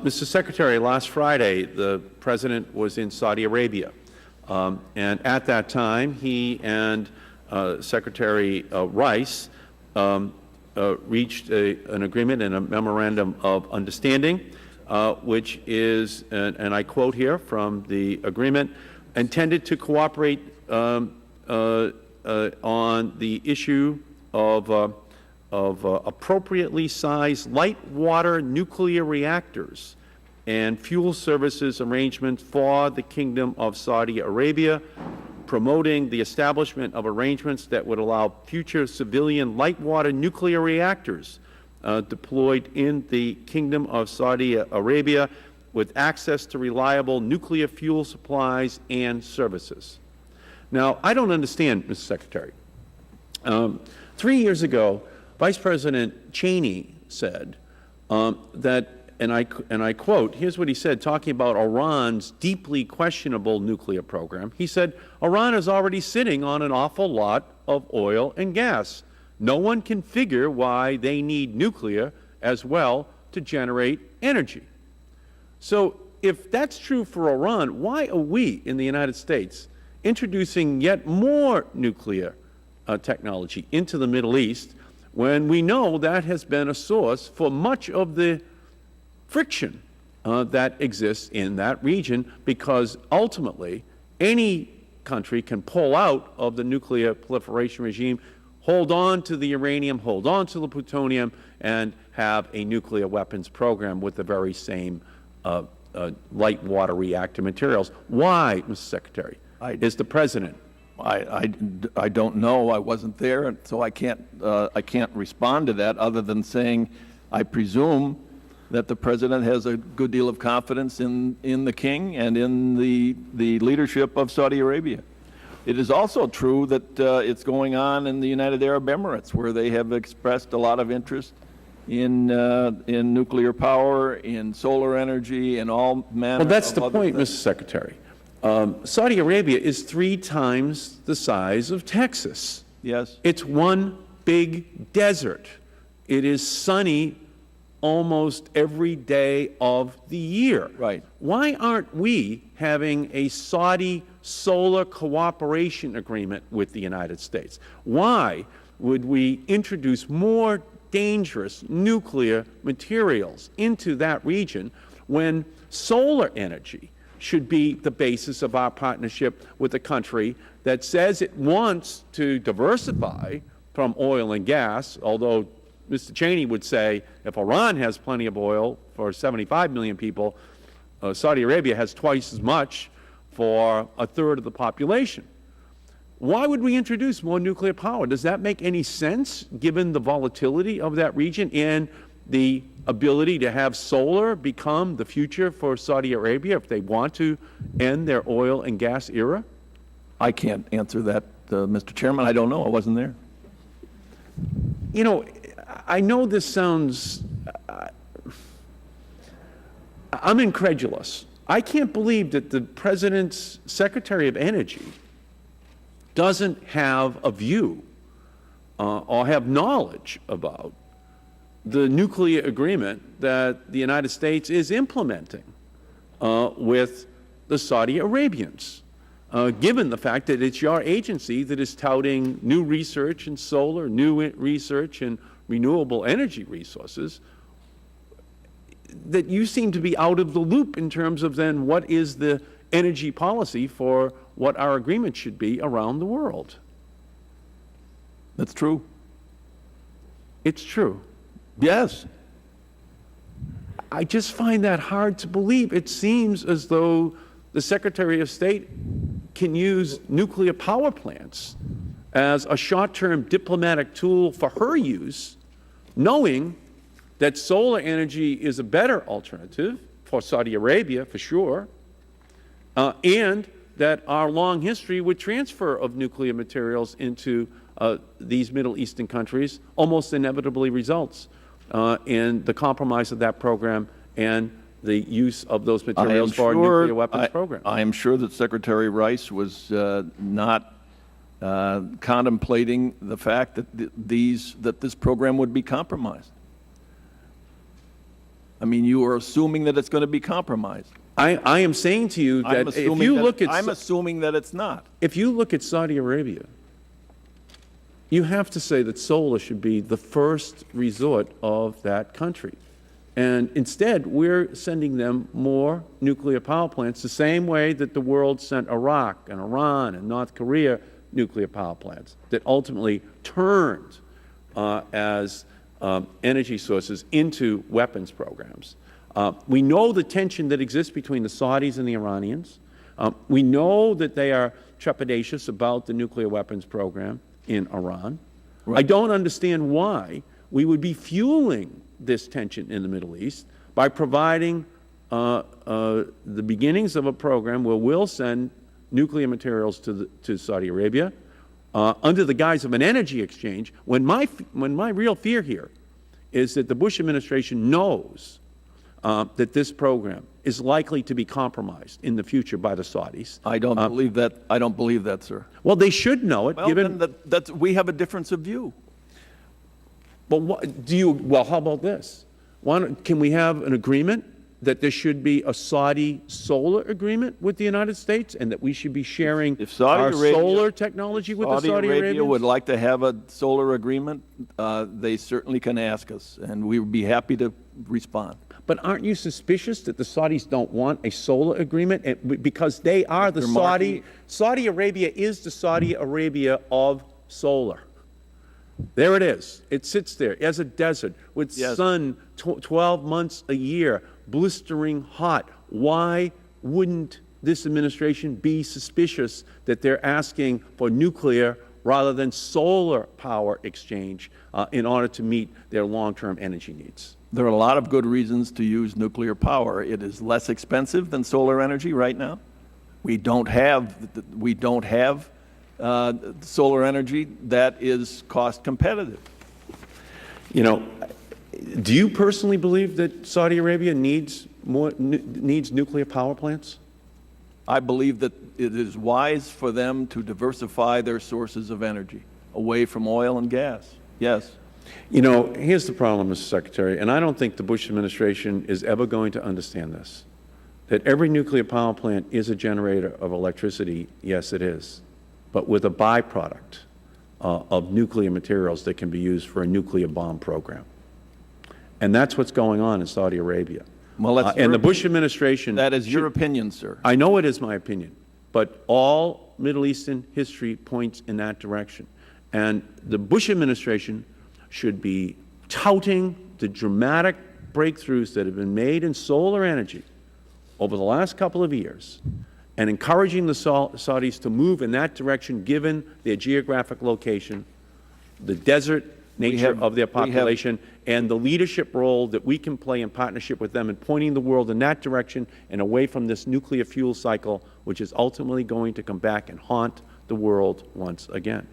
Mr. Secretary, last Friday, the President was in Saudi Arabia. And at that time, he and Secretary Rice reached an agreement and a memorandum of understanding, which is, and I quote here from the agreement, intended to cooperate on the issue of appropriately sized light water nuclear reactors and fuel services arrangements for the Kingdom of Saudi Arabia, promoting the establishment of arrangements that would allow future civilian light water nuclear reactors deployed in the Kingdom of Saudi Arabia with access to reliable nuclear fuel supplies and services. Now, I don't understand, Mr. Secretary. 3 years ago, Vice President Cheney said that, and I quote, here's what he said, talking about Iran's deeply questionable nuclear program. He said, Iran is already sitting on an awful lot of oil and gas. No one can figure why they need nuclear as well to generate energy. So if that's true for Iran, why are we in the United States introducing yet more nuclear technology into the Middle East when we know that has been a source for much of the friction that exists in that region, because ultimately any country can pull out of the nuclear proliferation regime, hold on to the uranium, hold on to the plutonium, and have a nuclear weapons program with the very same light water reactor materials. Why, Mr. Secretary, is the President? I don't know. I wasn't there, and so I can't respond to that other than saying I presume that the President has a good deal of confidence in the King and in the leadership of Saudi Arabia. It is also true that it's going on in the United Arab Emirates, where they have expressed a lot of interest in nuclear power, in solar energy, and all manner. Well, that's the point, Mr. Secretary. Saudi Arabia is 3 times the size of Texas. Yes. It's one big desert. It is sunny almost every day of the year. Right. Why aren't we having a Saudi solar cooperation agreement with the United States? Why would we introduce more dangerous nuclear materials into that region when solar energy should be the basis of our partnership with a country that says it wants to diversify from oil and gas, although Mr. Cheney would say if Iran has plenty of oil for 75 million people, Saudi Arabia has twice as much for a third of the population. Why would we introduce more nuclear power? Does that make any sense, given the volatility of that region and the ability to have solar become the future for Saudi Arabia if they want to end their oil and gas era? I can't answer that, Mr. Chairman. I don't know. I wasn't there. You know, I know this sounds, I'm incredulous. I can't believe that the President's Secretary of Energy doesn't have a view or have knowledge about the nuclear agreement that the United States is implementing with the Saudi Arabians, given the fact that it's your agency that is touting new research in solar, new research in renewable energy resources, that you seem to be out of the loop in terms of then what is the energy policy for what our agreement should be around the world. That's true. It's true. Yes. I just find that hard to believe. It seems as though the Secretary of State can use nuclear power plants as a short-term diplomatic tool for her use, knowing that solar energy is a better alternative for Saudi Arabia, for sure, and that our long history with transfer of nuclear materials into these Middle Eastern countries almost inevitably results in the compromise of that program and the use of those materials for our nuclear weapons program. I am sure that Secretary Rice was not contemplating the fact that this program would be compromised. I mean, you are assuming that it's going to be compromised. I am saying to you that I'm assuming that it's not. if you look at Saudi Arabia, you have to say that solar should be the first resort of that country. And instead, we're sending them more nuclear power plants the same way that the world sent Iraq and Iran and North Korea nuclear power plants that ultimately turned as energy sources into weapons programs. We know the tension that exists between the Saudis and the Iranians. We know that they are trepidatious about the nuclear weapons program in Iran. Right. I don't understand why we would be fueling this tension in the Middle East by providing the beginnings of a program where we'll send nuclear materials to Saudi Arabia under the guise of an energy exchange, when my real fear here is that the Bush administration knows that this program is likely to be compromised in the future by the Saudis. I don't believe that. I don't believe that, sir. Well, they should know it. Well, given then we have a difference of view. But well, how about this? Can we have an agreement that there should be a Saudi solar agreement with the United States, and that we should be sharing our solar technology with the Saudi Arabians? Arabia would like to have a solar agreement, they certainly can ask us, and we would be happy to respond. But aren't you suspicious that the Saudis don't want a solar agreement? Because they are the Saudi Arabia is the Saudi Arabia of solar. There it is. It sits there as a desert with sun 12 months a year, blistering hot. Why wouldn't this administration be suspicious that they're asking for nuclear rather than solar power exchange in order to meet their long-term energy needs? There are a lot of good reasons to use nuclear power. It is less expensive than solar energy right now. We don't have solar energy that is cost competitive. You know, do you personally believe that Saudi Arabia needs nuclear power plants? I believe that it is wise for them to diversify their sources of energy away from oil and gas. Yes. You know, here's the problem, Mr. Secretary, and I don't think the Bush administration is ever going to understand this, that every nuclear power plant is a generator of electricity. Yes, it is, but with a byproduct of nuclear materials that can be used for a nuclear bomb program. And that's what's going on in Saudi Arabia. Well, and the Bush administration— That is your opinion, sir. I know it is my opinion, but all Middle Eastern history points in that direction. And the Bush administration should be touting the dramatic breakthroughs that have been made in solar energy over the last couple of years and encouraging the Saudis to move in that direction given their geographic location, the desert nature of their population, and the leadership role that we can play in partnership with them in pointing the world in that direction and away from this nuclear fuel cycle, which is ultimately going to come back and haunt the world once again.